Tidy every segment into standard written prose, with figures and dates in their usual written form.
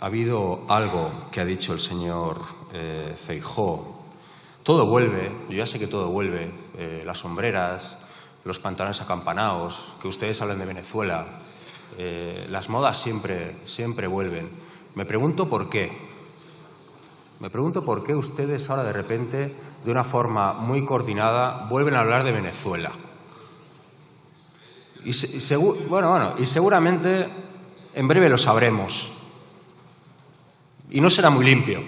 ha habido algo que ha dicho el señor Feijóo. Todo vuelve, yo ya sé que todo vuelve, las sombreras, los pantalones acampanados, que ustedes hablan de Venezuela, las modas siempre vuelven. Me pregunto por qué. Me pregunto por qué ustedes ahora de repente, de una forma muy coordinada, vuelven a hablar de Venezuela. Y seguramente en breve lo sabremos. Y no será muy limpio.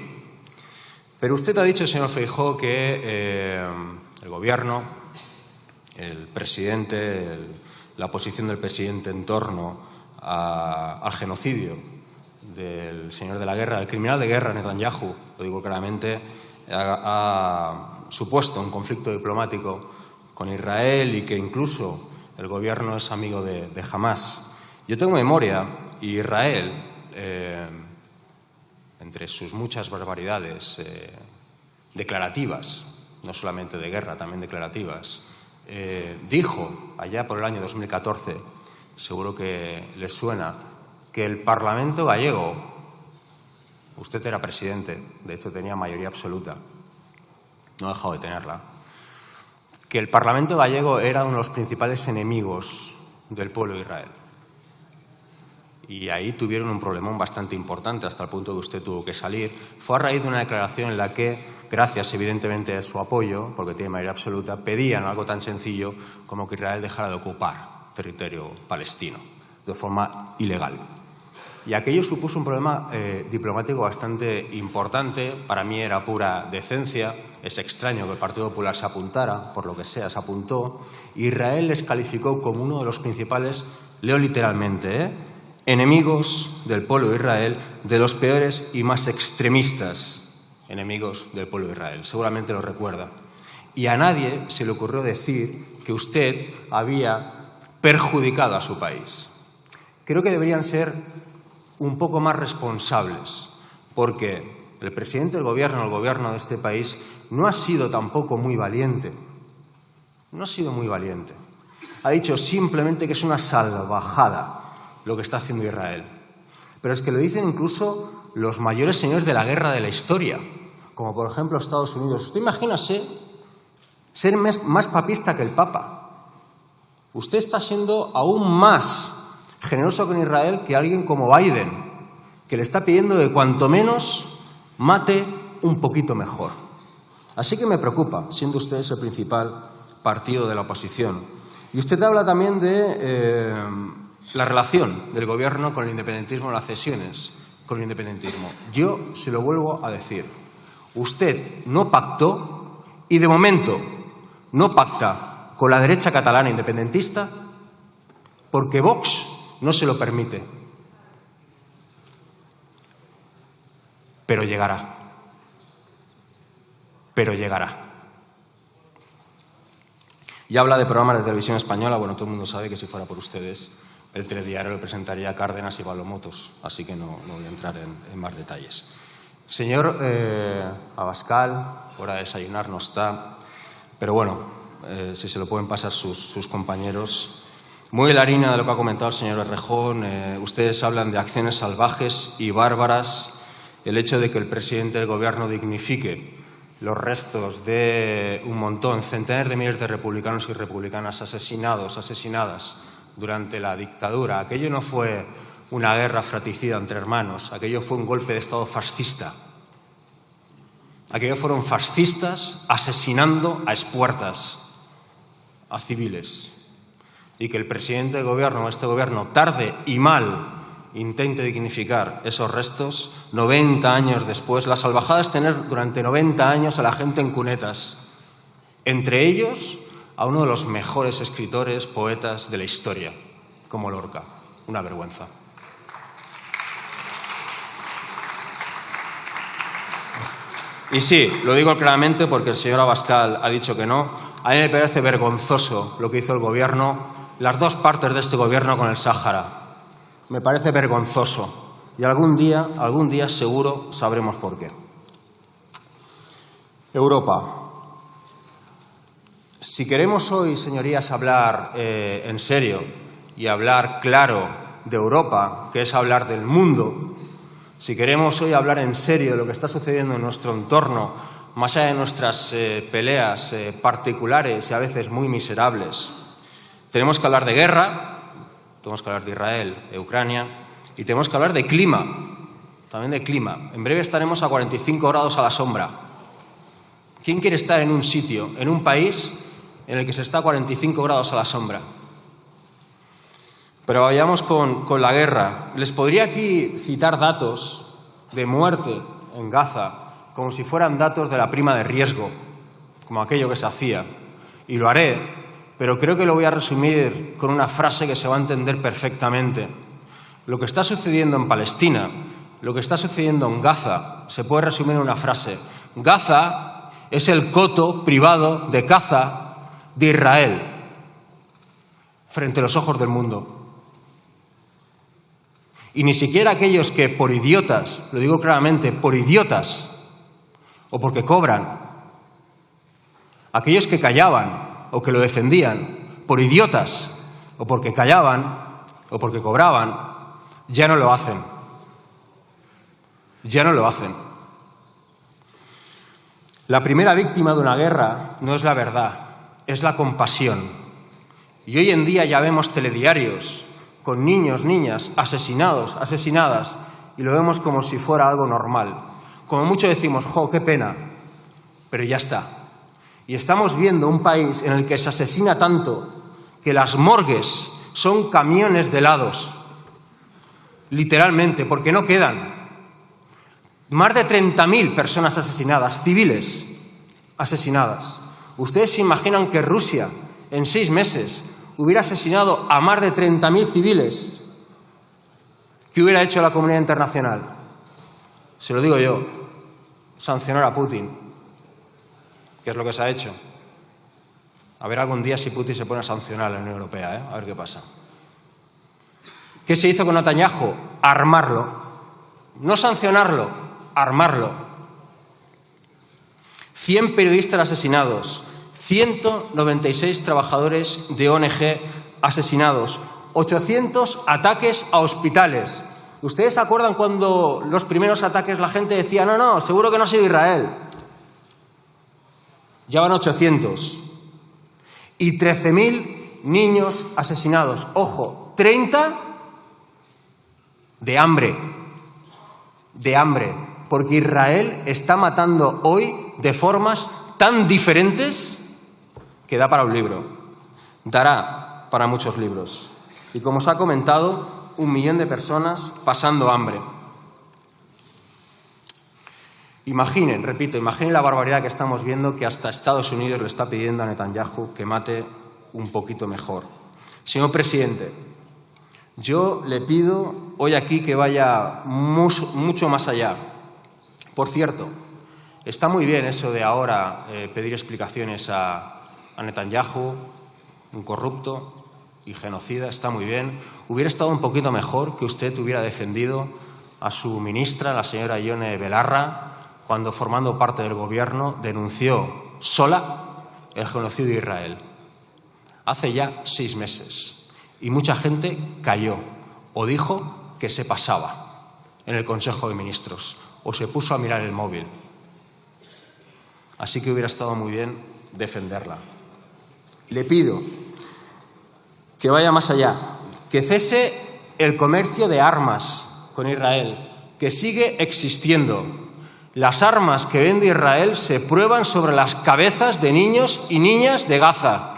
Pero usted ha dicho, señor Feijóo, que el Gobierno, el presidente, la posición del presidente en torno al genocidio del señor de la guerra, el criminal de guerra, Netanyahu, lo digo claramente, ha supuesto un conflicto diplomático con Israel y que incluso el Gobierno es amigo de Hamás. Yo tengo memoria y Israel, entre sus muchas barbaridades declarativas, no solamente de guerra, también declarativas, dijo allá por el año 2014, seguro que les suena, que el Parlamento gallego, usted era presidente, de hecho tenía mayoría absoluta, no ha dejado de tenerla, que el Parlamento gallego era uno de los principales enemigos del pueblo de Israel. Y ahí tuvieron un problemón bastante importante hasta el punto que usted tuvo que salir. Fue a raíz de una declaración en la que, gracias evidentemente a su apoyo, porque tiene mayoría absoluta, pedían algo tan sencillo como que Israel dejara de ocupar territorio palestino de forma ilegal. Y aquello supuso un problema diplomático bastante importante. Para mí era pura decencia. Es extraño que el Partido Popular se apuntara, por lo que sea, se apuntó. Israel les calificó como uno de los principales, leo literalmente, enemigos del pueblo de Israel, de los peores y más extremistas enemigos del pueblo de Israel. Seguramente lo recuerda. Y a nadie se le ocurrió decir que usted había perjudicado a su país. Creo que deberían ser un poco más responsables, porque el presidente del Gobierno, el Gobierno de este país, no ha sido tampoco muy valiente. No ha sido muy valiente. Ha dicho simplemente que es una salvajada lo que está haciendo Israel. Pero es que lo dicen incluso los mayores señores de la guerra de la historia, como por ejemplo Estados Unidos. Usted imagínase ser más papista que el Papa. Usted está siendo aún más generoso con Israel que alguien como Biden, que le está pidiendo que cuanto menos mate un poquito mejor. Así que me preocupa, siendo ustedes el principal partido de la oposición. Y usted habla también de la relación del Gobierno con el independentismo, las cesiones con el independentismo. Yo se lo vuelvo a decir. Usted no pactó y de momento no pacta con la derecha catalana independentista porque Vox no se lo permite. Pero llegará. Pero llegará. Y habla de programas de televisión española. Bueno, todo el mundo sabe que si fuera por ustedes, el telediario lo presentaría Cárdenas y Palomotos. Así que no voy a entrar en más detalles. Señor Abascal, hora de desayunar no está. Pero bueno, si se lo pueden pasar sus compañeros. Muy en la línea de lo que ha comentado el señor Errejón, ustedes hablan de acciones salvajes y bárbaras. El hecho de que el presidente del Gobierno dignifique los restos de un montón, centenares de miles de republicanos y republicanas asesinadas durante la dictadura. Aquello no fue una guerra fratricida entre hermanos, aquello fue un golpe de Estado fascista. Aquello fueron fascistas asesinando a espuertas a civiles. Y que el presidente del Gobierno, este Gobierno, tarde y mal, intente dignificar esos restos, 90 años después. La salvajada es tener durante 90 años a la gente en cunetas. Entre ellos, a uno de los mejores escritores, poetas de la historia, como Lorca. Una vergüenza. Y sí, lo digo claramente porque el señor Abascal ha dicho que no. A mí me parece vergonzoso lo que hizo el Gobierno, las dos partes de este Gobierno con el Sáhara. Me parece vergonzoso. Y algún día seguro sabremos por qué. Europa. Si queremos hoy, señorías, hablar en serio y hablar claro de Europa, que es hablar del mundo, si queremos hoy hablar en serio de lo que está sucediendo en nuestro entorno, más allá de nuestras peleas particulares y a veces muy miserables, tenemos que hablar de guerra, tenemos que hablar de Israel, de Ucrania, y tenemos que hablar de clima, también de clima. En breve estaremos a 45 grados a la sombra. ¿Quién quiere estar en un sitio, en un país en el que se está a 45 grados a la sombra? Pero vayamos con la guerra. Les podría aquí citar datos de muerte en Gaza, como si fueran datos de la prima de riesgo, como aquello que se hacía. Y lo haré, pero creo que lo voy a resumir con una frase que se va a entender perfectamente. Lo que está sucediendo en Palestina, lo que está sucediendo en Gaza, se puede resumir en una frase. Gaza es el coto privado de caza de Israel frente a los ojos del mundo. Y ni siquiera aquellos que por idiotas, lo digo claramente, por idiotas, o porque cobran, aquellos que callaban o que lo defendían, por idiotas, o porque callaban, o porque cobraban, ya no lo hacen. Ya no lo hacen. La primera víctima de una guerra no es la verdad, es la compasión. Y hoy en día ya vemos telediarios con niños, niñas asesinados, asesinadas, y lo vemos como si fuera algo normal. Como mucho decimos, ¡jo, qué pena! Pero ya está. Y estamos viendo un país en el que se asesina tanto que las morgues son camiones de helados, literalmente, porque no quedan. Más de 30.000 personas asesinadas, civiles asesinadas. ¿Ustedes se imaginan que Rusia, en 6 meses, hubiera asesinado a más de 30.000 civiles? ¿Qué hubiera hecho la comunidad internacional? Se lo digo yo, sancionar a Putin, que es lo que se ha hecho. A ver algún día si Putin se pone a sancionar a la Unión Europea, a ver qué pasa. ¿Qué se hizo con Netanyahu? Armarlo. No sancionarlo, armarlo. 100 periodistas asesinados, 196 trabajadores de ONG asesinados, 800 ataques a hospitales. ¿Ustedes se acuerdan cuando los primeros ataques la gente decía, no, seguro que no ha sido Israel? Ya van 800. Y 13.000 niños asesinados. Ojo, 30 de hambre. De hambre. Porque Israel está matando hoy de formas tan diferentes que da para un libro, dará para muchos libros. Y como os ha comentado, 1 millón de personas pasando hambre. Imaginen, repito, imaginen la barbaridad que estamos viendo, que hasta Estados Unidos le está pidiendo a Netanyahu que mate un poquito mejor. Señor presidente, yo le pido hoy aquí que vaya mucho más allá. Por cierto, está muy bien eso de ahora pedir explicaciones a Netanyahu, un corrupto y genocida, está muy bien. Hubiera estado un poquito mejor que usted hubiera defendido a su ministra, la señora Ione Belarra, cuando formando parte del gobierno denunció sola el genocidio de Israel. Hace ya 6 meses. Y mucha gente cayó o dijo que se pasaba en el Consejo de Ministros o se puso a mirar el móvil. Así que hubiera estado muy bien defenderla. Le pido que vaya más allá, que cese el comercio de armas con Israel, que sigue existiendo. Las armas que vende Israel se prueban sobre las cabezas de niños y niñas de Gaza.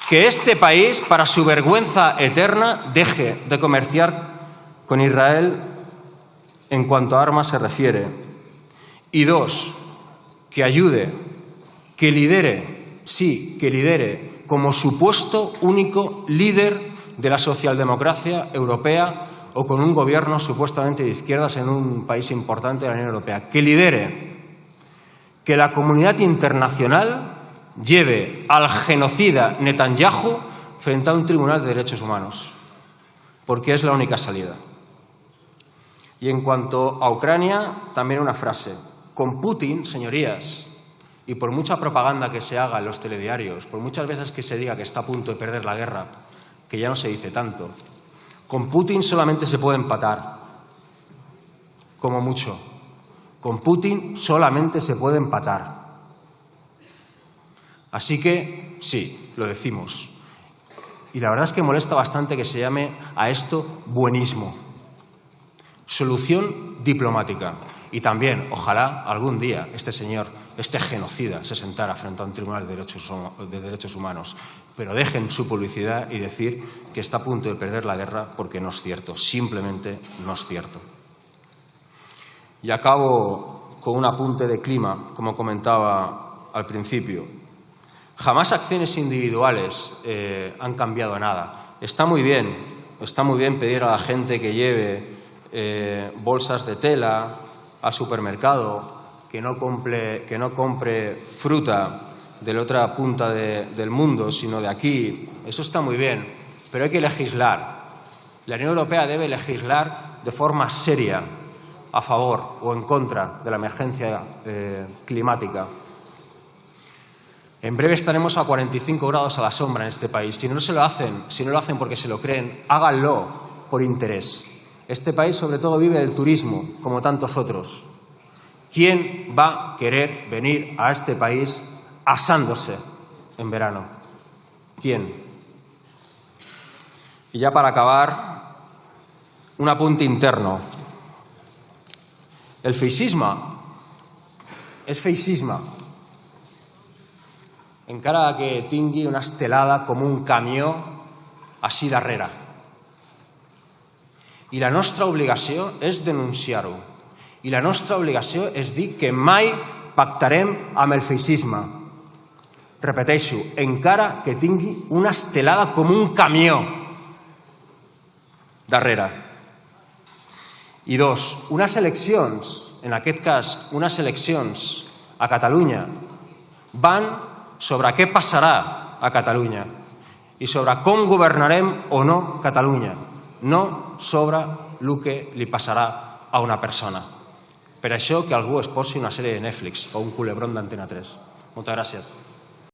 Que este país, para su vergüenza eterna, deje de comerciar con Israel en cuanto a armas se refiere. Y 2, que ayude, que lidere, sí, que lidere como supuesto único líder de la socialdemocracia europea o con un gobierno supuestamente de izquierdas en un país importante de la Unión Europea. Que lidere, que la comunidad internacional lleve al genocida Netanyahu frente a un tribunal de derechos humanos, porque es la única salida. Y en cuanto a Ucrania, también una frase. Con Putin, señorías, y por mucha propaganda que se haga en los telediarios, por muchas veces que se diga que está a punto de perder la guerra, que ya no se dice tanto, Con Putin solamente se puede empatar, como mucho. Con Putin solamente se puede empatar. Así que, sí, lo decimos. Y la verdad es que molesta bastante que se llame a esto buenismo. Solución diplomática. Y también, ojalá, algún día este señor, este genocida, se sentara frente a un tribunal de derechos humanos. Pero dejen su publicidad y decir que está a punto de perder la guerra porque no es cierto. Simplemente no es cierto. Y acabo con un apunte de clima, como comentaba al principio. Jamás acciones individuales han cambiado nada. Está muy bien pedir a la gente que lleve bolsas de tela al supermercado, que no compre fruta de la otra punta del mundo, sino de aquí. Eso está muy bien, pero hay que legislar. La Unión Europea debe legislar de forma seria a favor o en contra de la emergencia climática. En breve estaremos a 45 grados a la sombra en este país. Si no lo hacen porque se lo creen, háganlo por interés. Este país sobre todo vive del turismo, como tantos otros. ¿Quién va a querer venir a este país asándose en verano? ¿Quién? Y ya para acabar, un apunte interno. El feixisme és feixisme encara que tingui una estelada com un camió així darrere. I la nostra obligació és denunciar-ho. I la nostra obligació és dir que mai pactarem amb el feixisme. Repeteixo, encara que tingui una estelada com un camió darrere. I dos, unes eleccions, en aquest cas, unes eleccions a Catalunya, van sobre què passarà a Catalunya i sobre com governarem o no Catalunya, no sobre el que li passarà a una persona. Per això que algú es posi una sèrie de Netflix o un culebrón d'Antena 3. Moltes gràcies.